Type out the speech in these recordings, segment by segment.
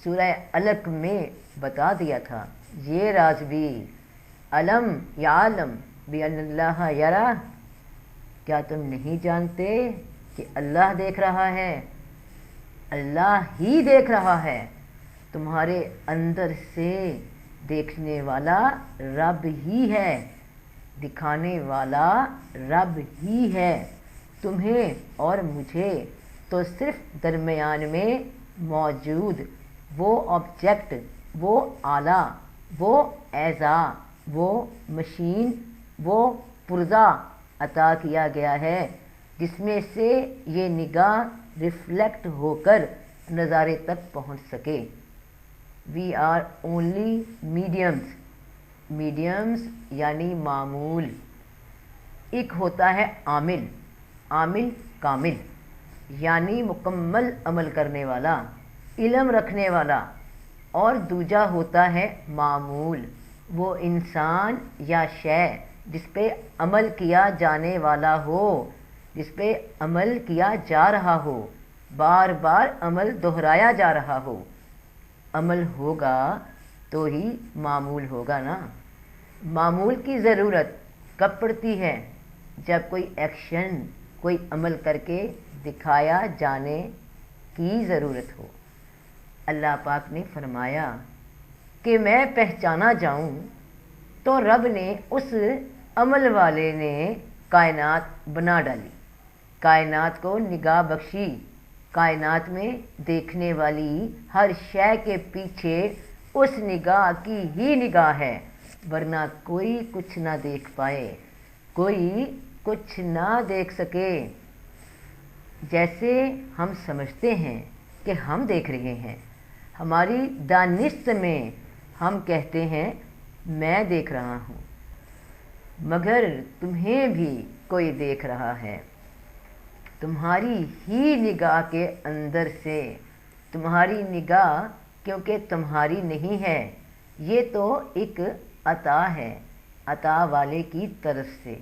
سورہ علق میں بتا دیا تھا، یہ راز بھی علم یعلم بان اللہ یرا، کیا تم نہیں جانتے کہ اللہ دیکھ رہا ہے؟ اللہ ہی دیکھ رہا ہے، تمہارے اندر سے دیکھنے والا رب ہی ہے، دکھانے والا رب ہی ہے، تمہیں اور مجھے تو صرف درمیان میں موجود وہ آبجیکٹ، وہ آلہ، وہ اعضاء، وہ مشین، وہ پرزہ عطا کیا گیا ہے جس میں سے یہ نگاہ ریفلیکٹ ہو کر نظارے تک پہنچ سکے۔ وی آر اونلی میڈیمز یعنی معمول۔ ایک ہوتا ہے عامل، عامل کامل یعنی مکمل عمل کرنے والا، علم رکھنے والا، اور دوجا ہوتا ہے معمول، وہ انسان یا شے جس پہ عمل کیا جانے والا ہو، جس پہ عمل کیا جا رہا ہو، بار بار عمل دہرایا جا رہا ہو۔ عمل ہوگا تو ہی معمول ہوگا نا۔ معمول کی ضرورت کب پڑتی ہے؟ جب کوئی ایکشن، کوئی عمل کر کے دکھایا جانے کی ضرورت ہو۔ اللہ پاک نے فرمایا کہ میں پہچانا جاؤں، تو رب نے اس عمل والے نے کائنات بنا ڈالی، کائنات کو نگاہ بخشی، کائنات میں دیکھنے والی ہر شے کے پیچھے اس نگاہ کی ہی نگاہ ہے، ورنہ کوئی کچھ نہ دیکھ پائے، کوئی کچھ نہ دیکھ سکے۔ جیسے ہم سمجھتے ہیں کہ ہم دیکھ رہے ہیں، ہماری دانست میں ہم کہتے ہیں میں دیکھ رہا ہوں، مگر تمہیں بھی کوئی دیکھ رہا ہے، تمہاری ہی نگاہ کے اندر سے۔ تمہاری نگاہ کیونکہ تمہاری نہیں ہے، یہ تو ایک عطا ہے، عطا والے کی طرف سے۔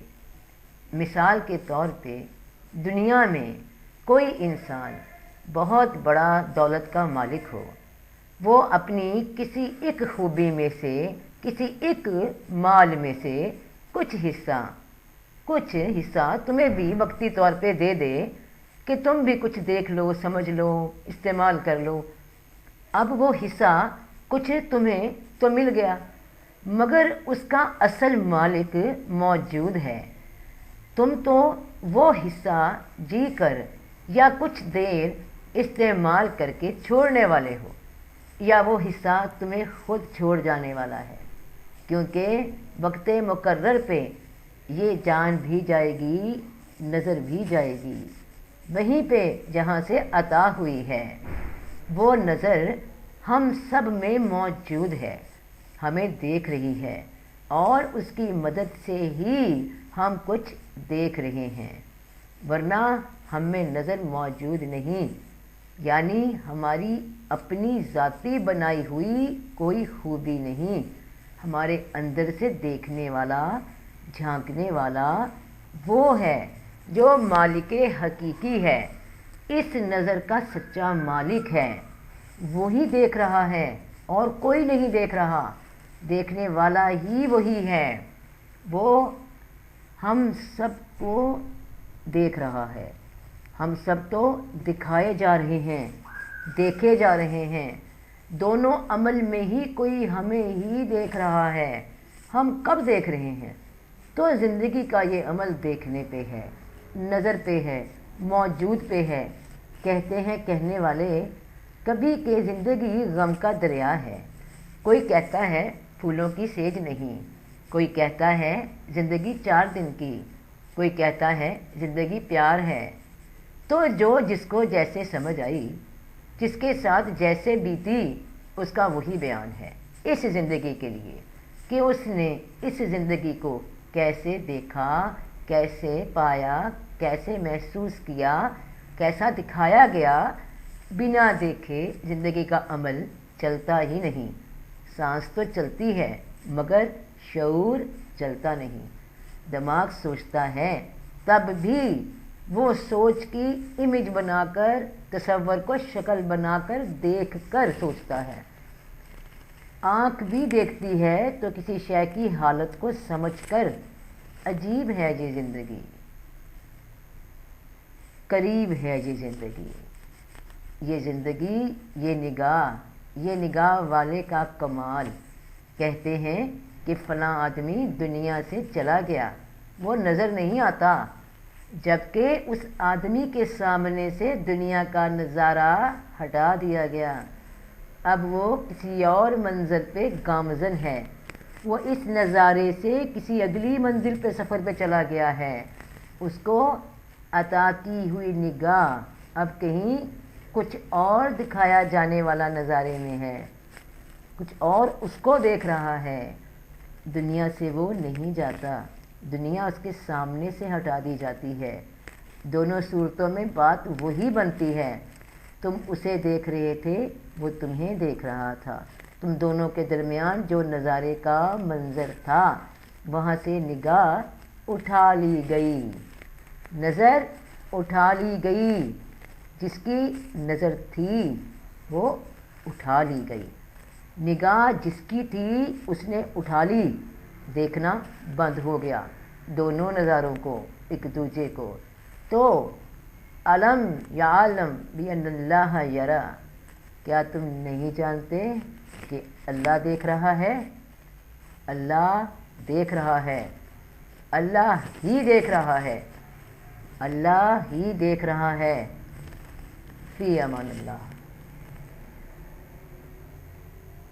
مثال کے طور پہ دنیا میں کوئی انسان بہت بڑا دولت کا مالک ہو، وہ اپنی کسی ایک خوبی میں سے، کسی ایک مال میں سے کچھ حصہ تمہیں بھی وقتی طور پہ دے دے کہ تم بھی کچھ دیکھ لو، سمجھ لو، استعمال کر لو۔ اب وہ حصہ کچھ تمہیں تو مل گیا، مگر اس کا اصل مالک موجود ہے۔ تم تو وہ حصہ جی کر یا کچھ دیر استعمال کر کے چھوڑنے والے ہو، یا وہ حصہ تمہیں خود چھوڑ جانے والا ہے، کیونکہ وقت مقرر پہ یہ جان بھی جائے گی، نظر بھی جائے گی، وہیں پہ جہاں سے عطا ہوئی ہے۔ وہ نظر ہم سب میں موجود ہے، ہمیں دیکھ رہی ہے، اور اس کی مدد سے ہی ہم کچھ دیکھ رہے ہیں، ورنہ ہم میں نظر موجود نہیں، یعنی ہماری اپنی ذاتی بنائی ہوئی کوئی خوبی نہیں۔ ہمارے اندر سے دیکھنے والا، جھانکنے والا وہ ہے جو مالک حقیقی ہے، اس نظر کا سچا مالک ہے، وہی دیکھ رہا ہے اور کوئی نہیں دیکھ رہا، دیکھنے والا ہی وہی ہے، وہ ہم سب کو دیکھ رہا ہے۔ ہم سب تو دکھائے جا رہے ہیں، دیکھے جا رہے ہیں، دونوں عمل میں ہی کوئی ہمیں ہی دیکھ رہا ہے۔ ہم کب دیکھ رہے ہیں؟ تو زندگی کا یہ عمل دیکھنے پہ ہے، نظر پہ ہے، موجود پہ ہے۔ کہتے ہیں کہنے والے کبھی کہ زندگی غم کا دریا ہے، کوئی کہتا ہے پھولوں کی سیج نہیں، کوئی کہتا ہے زندگی 4 دن کی، کوئی کہتا ہے زندگی پیار ہے۔ تو جو جس کو جیسے سمجھ آئی، جس کے ساتھ جیسے بیتی، اس کا وہی بیان ہے اس زندگی کے لیے، کہ اس نے اس زندگی کو کیسے دیکھا، کیسے پایا، کیسے محسوس کیا، کیسا دکھایا گیا۔ بنا دیکھے زندگی کا عمل چلتا ہی نہیں۔ سانس تو چلتی ہے مگر شعور چلتا نہیں۔ دماغ سوچتا ہے تب بھی وہ سوچ کی امیج بنا کر، تصور کو شکل بنا کر دیکھ کر سوچتا ہے۔ آنکھ بھی دیکھتی ہے تو کسی شے کی حالت کو سمجھ کر۔ عجیب ہے یہ زندگی، قریب ہے یہ زندگی، یہ زندگی، یہ نگاہ والے کا کمال۔ کہتے ہیں کہ فلاں آدمی دنیا سے چلا گیا، وہ نظر نہیں آتا، جبکہ اس آدمی کے سامنے سے دنیا کا نظارہ ہٹا دیا گیا۔ اب وہ کسی اور منزل پہ گامزن ہے، وہ اس نظارے سے کسی اگلی منزل پہ سفر پہ چلا گیا ہے۔ اس کو عطا کی ہوئی نگاہ اب کہیں کچھ اور دکھایا جانے والا نظارے میں ہے، کچھ اور اس کو دیکھ رہا ہے۔ دنیا سے وہ نہیں جاتا، دنیا اس کے سامنے سے ہٹا دی جاتی ہے۔ دونوں صورتوں میں بات وہی بنتی ہے، تم اسے دیکھ رہے تھے، وہ تمہیں دیکھ رہا تھا۔ تم دونوں کے درمیان جو نظارے کا منظر تھا، وہاں سے نگاہ اٹھا لی گئی، نظر اٹھا لی گئی، جس کی نظر تھی وہ اٹھا لی گئی۔ نگاہ جس کی تھی اس نے اٹھا لی، دیکھنا بند ہو گیا دونوں نظاروں کو، ایک دوسرے کو۔ تو علم یا عالم بأن اللہ یرا، کیا تم نہیں جانتے کہ اللہ دیکھ رہا ہے؟ اللہ دیکھ رہا ہے، اللہ ہی دیکھ رہا ہے، اللہ ہی دیکھ رہا ہے۔ فی امان اللہ۔